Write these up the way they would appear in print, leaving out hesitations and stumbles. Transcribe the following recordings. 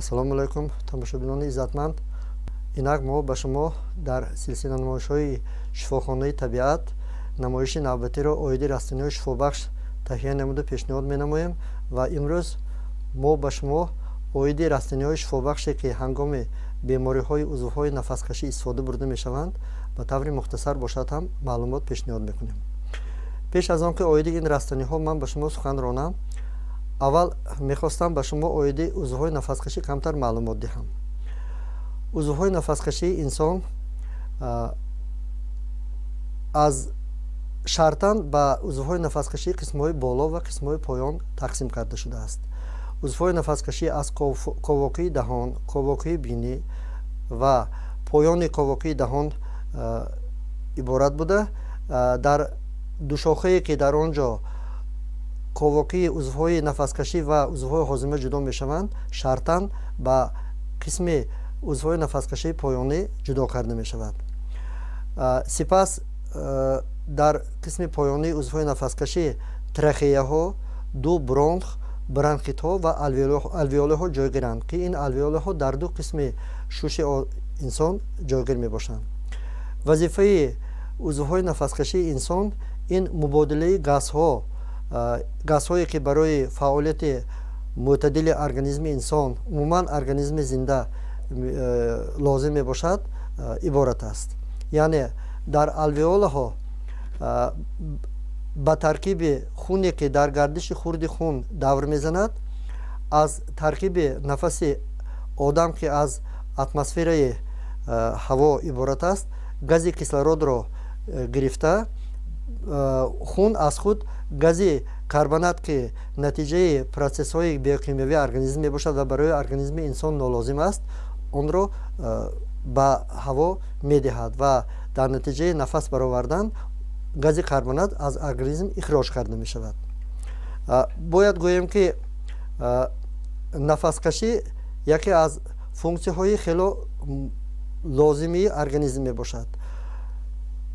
ассалому алайкум тамошобинони иззатманд. Инак мо ба шумо дар силсила намоишҳои шифохонаи табиат намоиши навбатиро оиди растаниҳои шифобахш таҳия намуда пешниҳод менамоем ва имрӯз мо ба шумо оиди растаниҳои шифобахше ки ҳангоми бемориҳои узвҳои нафаскашӣ истифода бурда мешаванд ба таври мухтасар бошад ҳам маълумот пешниҳод мекунем. пеш аз он ки оиди ин растаниҳо ман ба шумо сухан ронам, аввал мехостам ба шумо оиди узвҳои нафаскашӣ камтар маълумот диҳам. узвҳои нафаскашии инсон аз шартан ба узвҳои нафаскашии қисмҳои боло ва қисмҳои поён тақсим карда шудааст. узвҳои нафаскашӣ аз ковокии даҳон, ковокии бинӣ ва поёни ковокии даҳон иборат буда, дар душохае ки дар он ҷо ковокии узвҳои нафаскашӣ ва узвҳои ҳозима ҷудо мешаванд, шартан ба қисми узвҳои нафаскашии поёнӣ ҷудо карда мешавад. сипас дар қисми поёнии узвҳои нафаскашӣ трахеяҳо, ду бронх, бронхитҳо ва алвеолеҳо ҷойгиранд ки ин алвеолеҳо дар ду қисми шуши инсон ҷойгир мебошанд. вазифаи узвҳои нафаскашии инсон ин мубодилаи газҳое ки барои фаъолияти мӯътадили организми инсон, умуман организми зинда лозим мебошад, иборат аст. яъне дар алвеолаҳо ба таркиби хуне ки дар гардиши хурди хун давр мезанад, аз таркиби нафаси одам ки аз атмосфераи ҳаво иборат аст, гази кислородро гирифта, хун аз худ гази карбонат ки натиҷаи процессҳои биокимиявии организм мебошад ва барои организми инсон нолозим аст, онро ба ҳаво медиҳад ва дар натиҷаи нафас баровардан гази карбонат аз организм ихроҷ карда мешавад. бояд гӯем ки нафаскашӣ яке аз функсияҳои хело лозимии организм мебошад.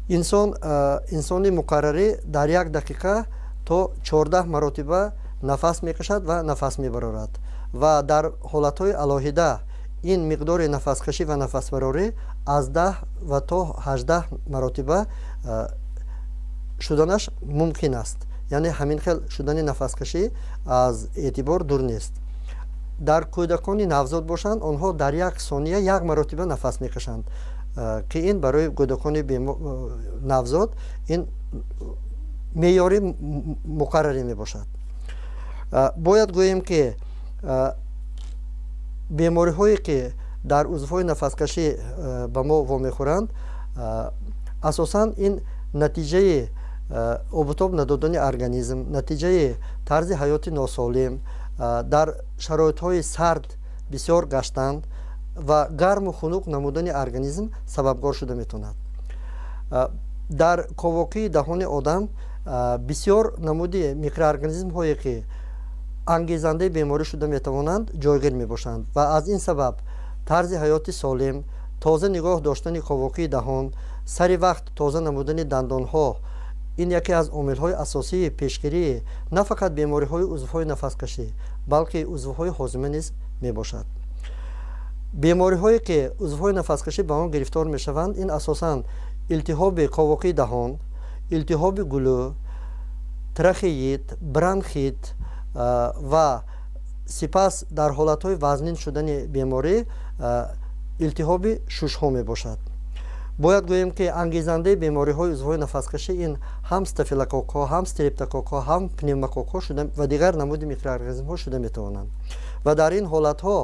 инсони муқаррарӣ дар як дақиқа то 14 маротиба нафас мекашад ва нафас мебарорад ва дар ҳолатҳои алоҳида ин миқдори нафаскашӣ ва нафасбарорӣ аз 10 ва то 18 маротиба шуданаш мумкин аст. яъне ҳамин хел шудани нафаскашӣ аз эътибор дур нест. дар кӯдакони навзод бошанд, онҳо дар як сония 1 маротиба нафас мекашанд ки ин барои кӯдакони навзод ин меъёри муқаррарӣ мебошад. бояд гӯем ки бемориҳое ки дар узвҳои нафаскашӣ ба мо вомехӯранд, асосан ин натиҷаи обутоб надодани организм, натиҷаи тарзи ҳаёти носолим, дар шароитҳои сард бисёр гаштан ва гарму хунук намудани организм сабабгор шуда метавонад. дар ковокии даҳони одам бисёр намуди микроорганизмҳое ки ангезандаи беморӣ шуда метавонанд ҷойгир мебошанд ва аз ин сабаб тарзи ҳаёти солим, тоза нигоҳ доштани ковокии даҳон, сари вақт тоза намудани дандонҳо, ин яке аз омилҳои асосии пешгирии на фақат бемориҳои узвҳои нафаскашӣ, балки узвҳои ҳозима низ мебошад. бемориҳое ки узвҳои нафаскашӣ ба он гирифтор мешаванд, ин асосан илтиҳоби ковокии даҳон, илтиҳоби гулӯ, трахеит, бронхит ва сипас дар ҳолатҳои вазнин шудани беморӣ илтиҳоби шушҳо мебошад. бояд гӯем ки ангезандаи бемориҳои узвҳои нафаскашӣ ин ҳам стафилококкҳо, ҳам стрептококкҳо, ҳам пневмококкҳо ва дигар намуди микроорганизмҳо шуда метавонанд ва дар ин ҳолатҳо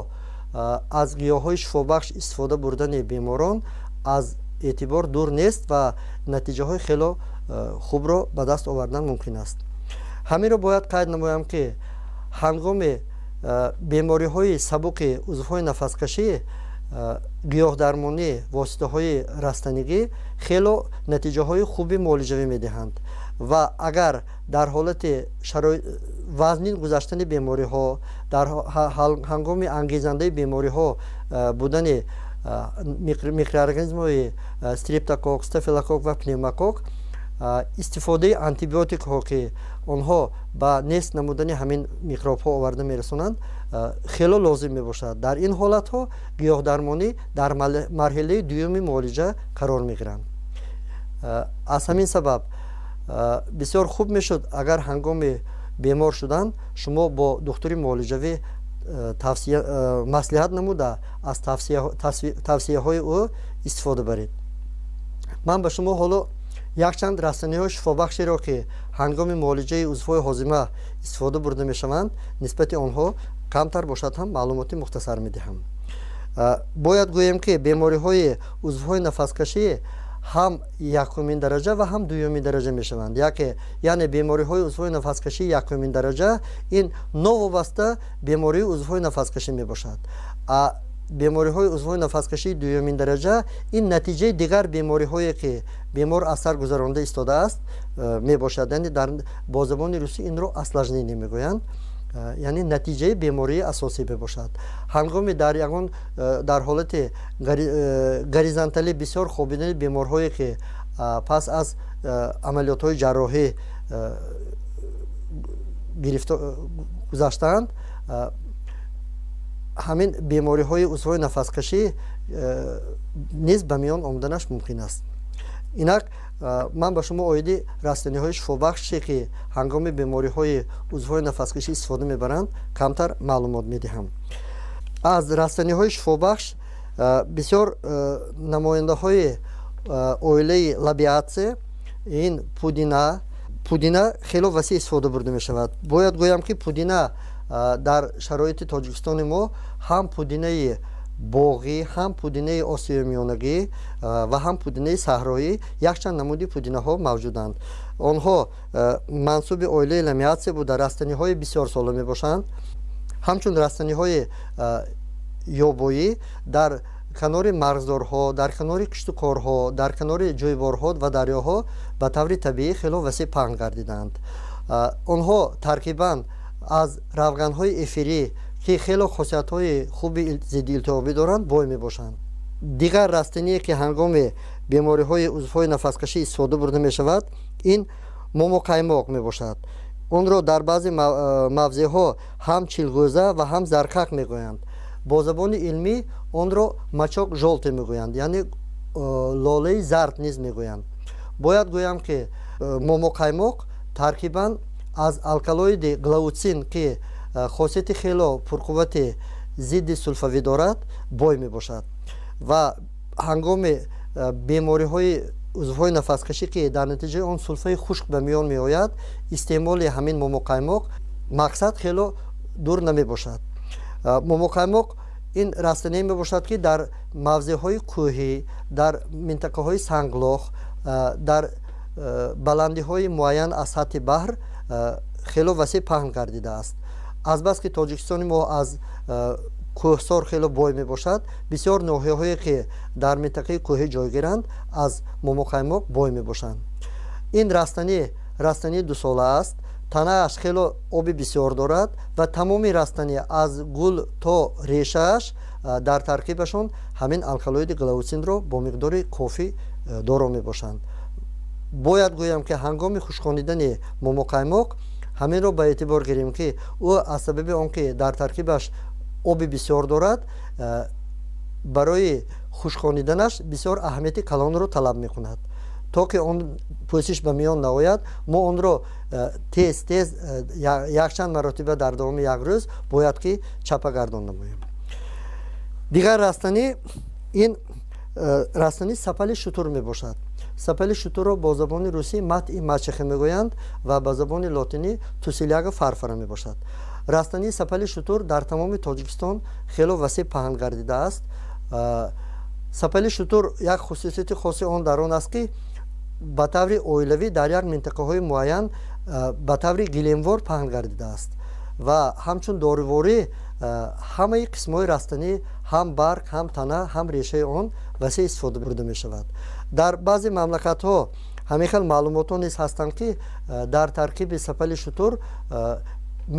аз гиёҳҳои шифобахш истифода бурдани беморон аз эътибор дур нест ва натиҷаҳои хело хубро ба даст овардан мумкин аст. ҳаминро бояд қайд намоям ки ҳангоми бемориҳои сабуки узвҳои нафаскашӣ гиёҳдармонӣ воситаҳои растанигӣ хело натиҷаҳои хуби муолиҷавӣ медиҳанд ва агар дар ҳолати вазнин гузаштани бемориҳо, дар ҳангоми ангезандаи бемориҳо будани микроорганизмҳои стрептокок, стафилокок ва пневмокок, истифодаи антибиотикҳо ки онҳо ба нест намудани ҳамин микробҳо оварда мерасонанд хело лозим мебошад. дар ин ҳолатҳо гиёҳдармонӣ дар марҳилаи дуюми муолиҷа қарор мегиранд. аз ҳамин сабаб бисёр хуб мешуд агар ҳангоми бемор шудан шумо бо духтури муолиҷавӣ маслиҳат намуда аз тавсияҳои ӯ истифода баред. ман ба шумо ҳоло якчанд растаниҳои шифобахшеро ки ҳангоми муолиҷаи узвҳои ҳозима истифода бурда мешаванд нисбати онҳо камтар бошад ҳам маълумоти мухтасар медиҳам. бояд гӯем ки бемориҳои узвҳои нафаскашӣ ҳам якумин дараҷа ва ҳам дуюмин дараҷа мешаванд. яъне бемориҳои узвҳои нафаскашӣ якумин дараҷа ин новобаста бемории узвҳои нафаскашӣ мебошад. бемориҳои узвҳои нафаскашии дуюмин дараҷа ин натиҷаи дигар бемориҳое ки бемор аз сар гузаронда истодааст мебошад. яъне бо забони русӣ инро осложнение мегӯянд. яъне натиҷаи бемории асосӣ мебошад. ҳангоми дар ҳолати горизонталӣ бисёр хобидани беморҳое ки пас аз амалиётҳои ҷарроҳӣ гузаштаанд ҳамин бемориҳои узвҳои нафаскашӣ низ ба миён омаданаш мумкин аст. инак ман ба шумо оиди растаниҳои шифобахше ки ҳангоми бемориҳои узвҳои нафаскашӣ истифода мебаранд камтар маълумот медиҳам. аз растаниҳои шифобахш бисёр намояндаҳои оилаи лабиатсия ин пудина хело васеъ истифода бурда мешавад. бояд гӯям ки пудина дар шароити тоҷикистони мо ҳам пудинаи боғӣ, ҳам пудинаи осиёмиёнагӣ ва ҳам пудинаи саҳроӣ якчанд намуди пудинаҳо мавҷуданд. онҳо мансуби оилаи ламиатсия буда растаниҳои бисёр сола мебошанд. ҳамчун растаниҳои ёбоӣ дар канори марғздорҳо, дар канори киштукорҳо, дар канори ҷӯйборҳо ва дарёҳо ба таври табиӣ хело васеъ паҳн гардиданд. онҳо таркибан аз равғанҳои эфирӣ ки хело хосиятҳои хуби зидди илтиҳобӣ доранд бой мебошанд. дигар растание ки ҳангоми бемориҳои узвҳои нафаскашӣ истифода бурда мешавад ин момоқаймоқ мебошад. онро дар баъзе мавзеъҳо ҳам чилғӯза ва ҳам зарқақ мегӯянд. бо забони илмӣ онро мачоқ жолте мегӯянд, яъне лолаи зард низ мегӯянд. бояд гӯям ки момоқаймоқ таркибан аз алкалоиди глаутсин ки хосияти хело пурқуввати зидди сулфавӣ дорад бой мебошад ва ҳангоми бемориҳои узвҳои нафаскашӣ ки дар натиҷаи он сулфаи хушк ба миён меояд истеъмоли ҳамин момоқаймоқ мақсад хело дур намебошад. момоқаймоқ ин растание мебошад ки дар мавзеъҳои кӯҳӣ, дар минтақаҳои санглох, дар баландиҳои муайян аз сатҳи баҳр хело васеъ паҳн гардидааст. азбаски тоҷикистони мо аз кӯҳсор хело бой мебошад, бисёр ноҳияҳое ки дар минтақаи кӯҳӣ ҷойгиранд аз момоқаймоқ бой мебошанд. ин растани дусола аст. танааш хело оби бисёр дорад ва тамоми растани аз гул то решааш дар таркибашон ҳамин алкалоиди глаутсинро бо миқдори кофӣ доро мебошанд. бояд гӯям ки ҳангоми хушконидани момоқаймоқ ҳаминро ба эътибор гирем ки ӯ аз сабаби он ки дар таркибаш оби бисёр дорад барои хушкониданаш бисёр аҳамияти калонро талаб мекунад. то ки он пӯсиш ба миён наояд мо онро тез якчанд маротиба дар давоми як рӯз бояд ки чапа гардон намоем. дигар растани ин растани сапали шутур мебошад. сапали шутурро бо забони русӣ матъи мачехе мегӯянд ва ба забони лотинӣ тусиляга фарфара мебошад. растани сапали шутур дар тамоми тоҷикистон хело васеъ паҳн гардидааст. сапали шутур як хусусияти хоси он дар он аст ки ба таври оилавӣ дар як минтақаҳои муайян ба таври гиленвор паҳн гардидааст ва ҳамчун доруворӣ ҳамаи қисмҳои растанӣ ҳам барг, ҳам тана, ҳам решаи он васеъ истифода бурда мешавад. дар баъзе мамлакатҳо ҳамин хел маълумотҳо низ ҳастанд ки дар таркиби сапали шутур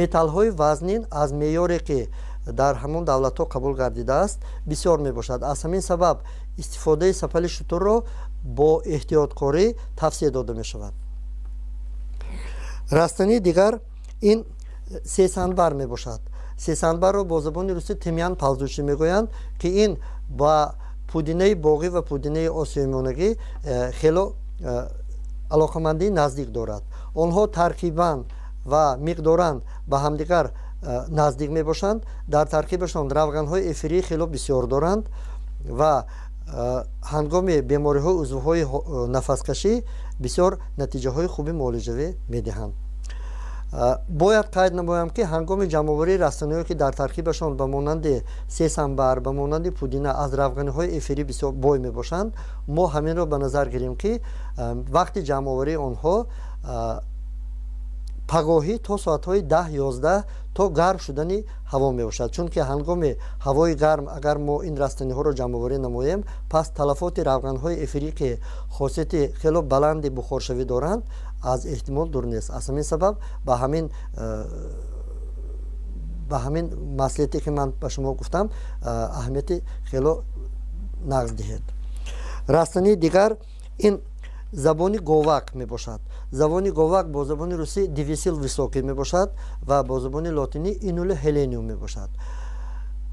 металлҳои вазнин аз меъёре ки дар ҳамон давлатҳо қабул гардидааст бисёр мебошад. аз ҳамин сабаб истифодаи сапали шутурро бо эҳтиёткорӣ тавсия дода мешавад. растании дигар ин сесанбар мебошад. сесанбарро бо забони русӣ тимян палзучӣ мегӯянд ки ин ба пудинаи боғӣ ва пудинаи осиёмонагӣ хело алоқамандии наздик дорад. онҳо таркибан ва миқдоран ба ҳамдигар наздик мебошанд. дар таркибашон равғанҳои эфирии хело бисёр доранд ва ҳангоми бемориҳои узвҳои нафаскашӣ бисёр натиҷаҳои хуби муолиҷавӣ медиҳанд. бояд қайд намоям ки ҳангоми ҷамъоварии растаниҳое ки дар таркибашон ба монанди сесанбар ба монанди пудина аз равғаниҳои эфирӣ бисёр бой мебошанд, мо ҳаминро ба назар гирем ки вақти ҷамъоварии онҳо пагоҳӣ то соатҳои 10-11 то гарм шудани ҳаво мебошад. чунки ҳангоми ҳавои гарм агар мо ин растаниҳоро ҷамъоварӣ намоем, пас талафоти равғанҳои эфирӣ ки хосияти хело баланди бухоршавӣ доранд аз эҳтимол дур нест. аз ҳамин сабаб ба ҳамин маслиҳате ки ман ба шумо гуфтам аҳамияти хело нағз диҳед. растании дигар ин забони говак мебошад. забони говак бо забони русӣ дивисил високӣ мебошад ва бо забони лотинӣ инуле ҳелениум мебошад.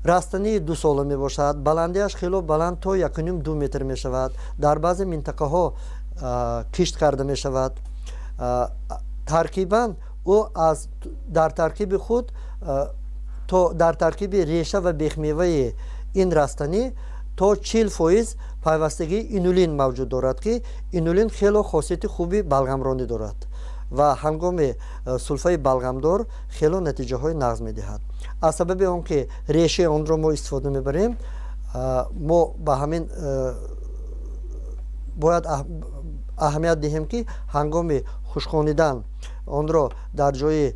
растании 2 сола мебошад. баландиаш хело баланд то 1.5-2 метр мешавад. дар баъзе минтақаҳо кишт карда мешавад. таркибан ӯ дар таркиби худ то дар таркиби реша ва бехмеваи ин растанӣ то 40% пайвастагии инулин мавҷуд дорад ки инулин хело хосияти хуби балғамронӣ дорад ва ҳангоми сулфаи балғамдор хело натиҷаҳои нағз медиҳад. аз сабаби он ки решаи онро мо истифода мебарем, мо ба ҳамин бояд аҳамият диҳем ки ҳангоми хушконидан онро дар ҷои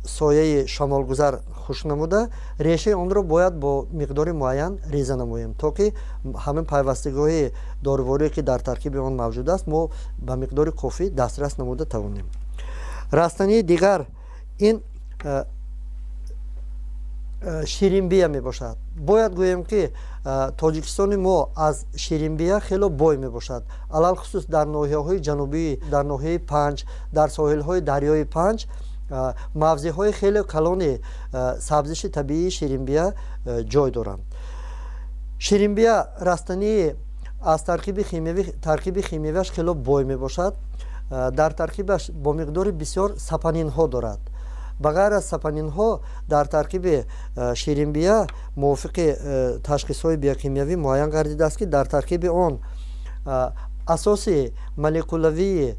сояи шамолгузар хушк намуда, решаи онро бояд бо миқдори муайян реза намоем, то ки ҳамин пайвастагиҳои доруворие ки дар таркиби он мавҷуд аст мо ба миқдори кофӣ дастрас намуда тавонем. растании дигар ин ширинбия мебошад. бояд гӯем ки тоҷикистони мо аз ширинбия хело бой мебошад. алалхусус дар ноҳияҳои ҷанубӣ, дар ноҳияи Панҷ, дар соҳилҳои дарёи Панҷ мавзеъҳои хеле калони сабзиши табиии ширинбия ҷой доранд. ширинбия растании аз таркиби химиявиаш хело бой мебошад. дар таркибаш бо миқдори бисёр сапанинҳо дорад. ба ғайр аз сапанинҳо дар таркиби ширинбия мувофиқи ташхисҳои биохимиявӣ муайян гардидааст ки дар таркиби он асоси молекулавии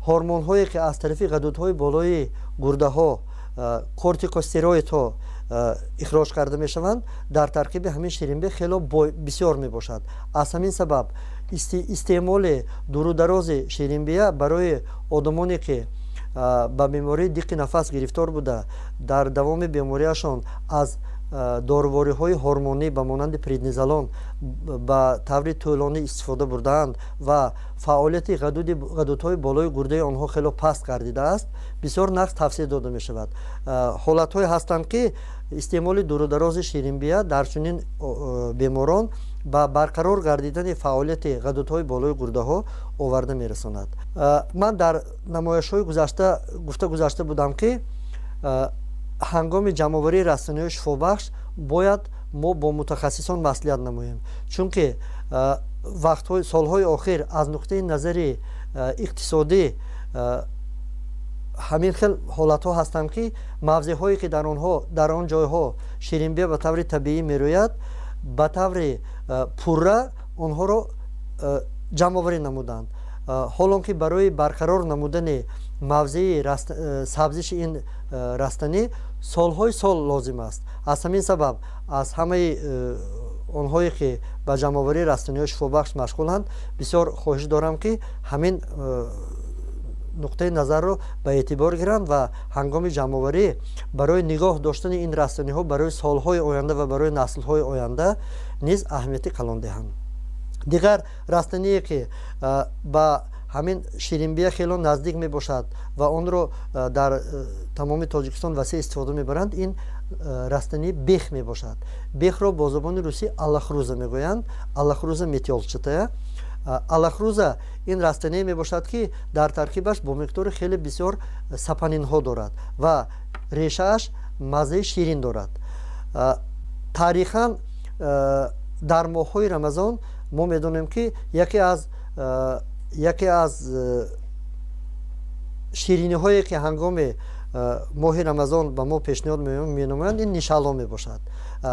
ҳормонҳое ки аз тарафи ғадудҳои болои гурдаҳо кортикостероидҳо ихроҷ карда мешаванд, дар таркиби ҳамин ширинбия хело бисёр мебошад. аз ҳамин сабаб истеъмоли дурударози ширинбия барои одамоне ки ба бемории диққи нафас гирифтор буда дар давоми бемориашон аз дорувориҳои ҳормонӣ ба монанди преднизолон ба таври тӯлонӣ истифода бурдаанд ва фаъолияти ғадудҳои болои гурдаи онҳо хело паст гардидааст, бисёр нағз тавсия дода мешавад. ҳолатҳое ҳастанд ки истеъмоли дурударози ширинбия дар чунин беморон ба барқарор гардидани фаъолияти ғадудҳои болои гурдаҳо оварда мерасонад. ман дар намояшҳои гузашта гуфта гузашта будам ки ҳангоми ҷамъоварии растаниҳои шифобахш бояд мо бо мутахассисон маслиҳат намоем, чунки солҳои охир аз нуқтаи назари иқтисодӣ ҳамин хел ҳолатҳо ҳастанд ки мавзеъҳое ки дар он ҷойҳо ширинбия ба таври табиӣ мерӯяд, ба таври пурра онҳоро ҷамъоварӣ намуданд. ҳолон ки барои барқарор намудани мавзеи сабзиши ин растанӣ солҳои сол лозим аст. аз ҳамин сабаб аз ҳамаи онҳое ки ба ҷамъоварии растаниҳои шифобахш машғуланд бисёр хоҳиш дорам ки ҳамин нуқтаи назарро ба эътибор гиранд ва ҳангоми ҷамъоварӣ барои нигоҳ доштани ин растаниҳо барои солҳои оянда ва барои наслҳои оянда низ аҳамияти калон диҳанд. дигар растание ки ба ҳамин ширинбия хело наздик мебошад ва онро дар тамоми Тоҷикистон васеъ истифода мебаранд, ин растании бех мебошад. бехро бо забони русӣ аллахрӯза мегӯянд. аллахрӯза метиолчатая. алахруза ин растане мебошад ки дар таркибаш бо миқдори хеле бисёр сапанинҳо дорад ва решааш маззаи ширин дорад. тарихан дар моҳҳои рамазон мо медонем ки яке аз шириниҳое ки ҳангоми моҳи рамазон ба мо пешниҳод менамоянд ин нишалло мебошад.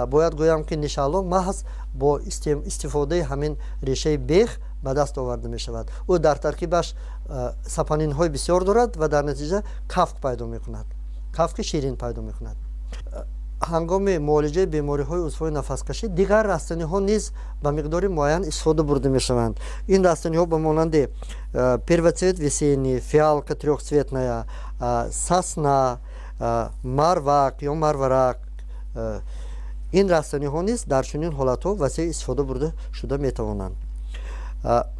бояд гӯям ки нишалло маҳз бо истифодаи ҳамин решаи бех ба даст оварда мешавад. ӯ дар таркибаш сапанинҳои бисёр дорад ва дар натиҷа кафк пайдо мекунад, кафки ширин пайдо мекунад. ҳангоми муолиҷаи бемориҳои узвҳои нафаскашӣ дигар растаниҳо низ ба миқдори муайян истифода бурда мешаванд. ин растаниҳо ба монанди первоцвет весенний, фиалка трёхцветная, сасна, марвак ё марварак, ин растаниҳо низ дар чунин ҳолатҳо васеъ истифода бурда шуда метавонанд.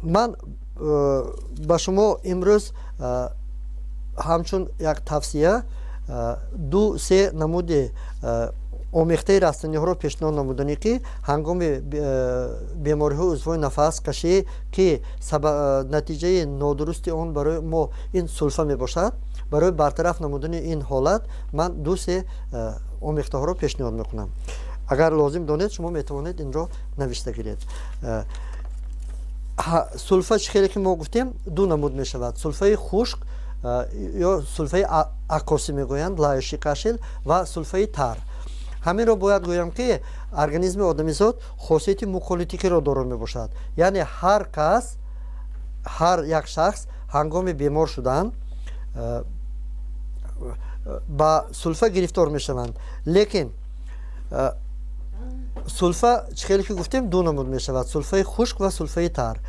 ман ба шумо имрӯз ҳамчун як тавсия ду се намуди омехтаи растаниҳоро пешниҳод намудане ки ҳангоми бемориҳои узвҳои нафаскашӣ ки натиҷаи нодурусти он барои мо ин сулфа мебошад, барои бартараф намудани ин ҳолат ман ду се омехтаҳоро пешниҳод мекунам. агар лозим донед шумо метавонед инро навишта гиред. сулфа чӣ хеле ки мо гуфтем ду намуд мешавад: сулфаи хушк ё сулфаи акоси мегӯянд, лаиши кашел ва сулфаи тар. ҳаминро бояд гӯям ки организми одамизод хосияти муколитикиро доро мебошад. яъне ҳар кас, ҳар як шахс ҳангоми бемор шудан ба сулфа гирифтор мешаванд. лекин сулфа чӣ хеле ки гуфтем ду намуд мешавад: сулфаи хушк ва сулфаи тар.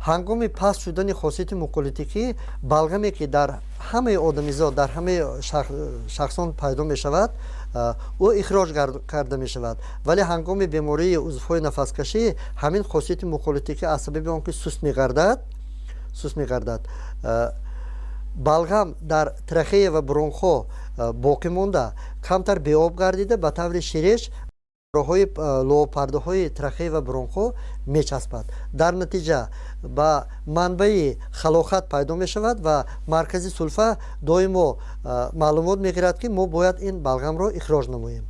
ҳангоми паст шудани хосияти муколитикӣ балгаме ки дар ҳамаи одамизод, дар ҳамаи шахсон пайдо мешавад, ӯ ихроҷ карда мешавад. вале ҳангоми бемории узвҳои нафаскашӣ ҳамин хосияти муколитикӣ аз сабаби он ки суст мегардад, балгам дар трахея ва бронхо боқӣ монда камтар беоб гардида ба таври ширеш роҳҳои лоопардаҳои трахея ва бронхо мечаспад. дар натиҷа ба манбаи халохат пайдо мешавад ва маркази сулфа доимо маълумот мегирад ки мо бояд ин балгамро ихроҷ намоем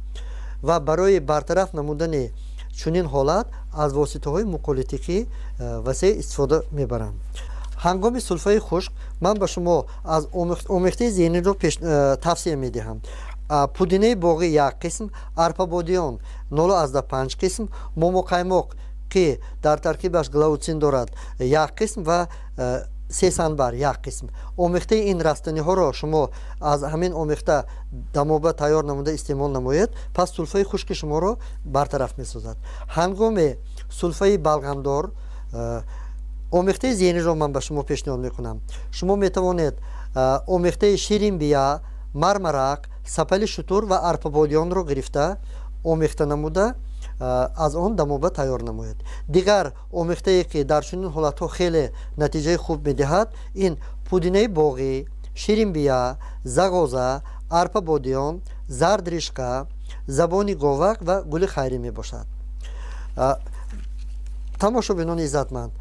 ва барои бартараф намудани чунин ҳолат аз воситаҳои муколитикӣ васеъ истифода мебарам. ҳангоми сулфаи хушк ман ба шумо аз омехтаи зеҳниро тавсия медиҳам. пудинаи боғӣ 1 қисм, арпабодиён 0,5 қисм, момоқаймоқ ки дар таркибаш глаутсин дорад 1 қисм ва сесанбар 1 қисм. омехтаи ин растаниҳоро шумо аз ҳамин омехта дамоба тайёр намуда истеъмол намоед, пас сулфаи хушки шуморо бартараф месозад. ҳангоми сулфаи балғамдор омехтаи зеҳниро ман ба шумо пешниҳод мекунам. шумо метавонед омехтаи ширинбия, мармарак, сапали шутур ва арпабодиёнро гирифта омехта намуда аз он дамоба тайёр намоед. дигар омехтае ки дар чунин ҳолатҳо хеле натиҷаи хуб медиҳад, ин пудинаи боғӣ, ширинбия, зағоза, арпабодиён, зардришка, забони говак ва гули хайрӣ мебошад. тамошобинони иззатманд,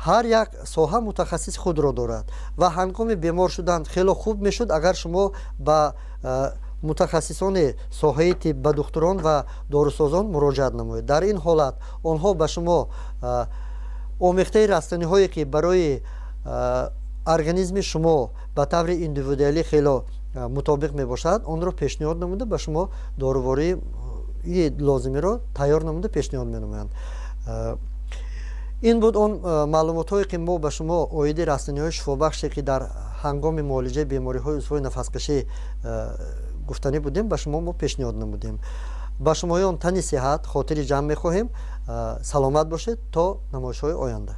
ҳар як соҳа мутахассиси худро дорад ва ҳангоми бемор шудан хеле хуб мешуд агар шумо ба мутахассисони соҳаи тиб, ба духтурон ва дорусозон муроҷиат намоед. дар ин ҳолат онҳо ба шумо омехтаи растаниҳое ки барои организми шумо ба таври индивидуалӣ хеле мутобиқ мебошад, онро пешниҳод намуда ба шумо дорувории лозимиро тайёр намуда пешниҳод менамоянд. ин буд он маълумотҳое ки мо ба шумо оиди растаниҳои шифобахше ки дар ҳангоми муолиҷаи бемориҳои узвҳои нафаскашӣ гуфтанӣ будем, ба шумо мо пешниҳод намудем. ба шумоён тани сиҳат, хотири ҷамъ мехоҳем. саломат бошед то намоишҳои оянда.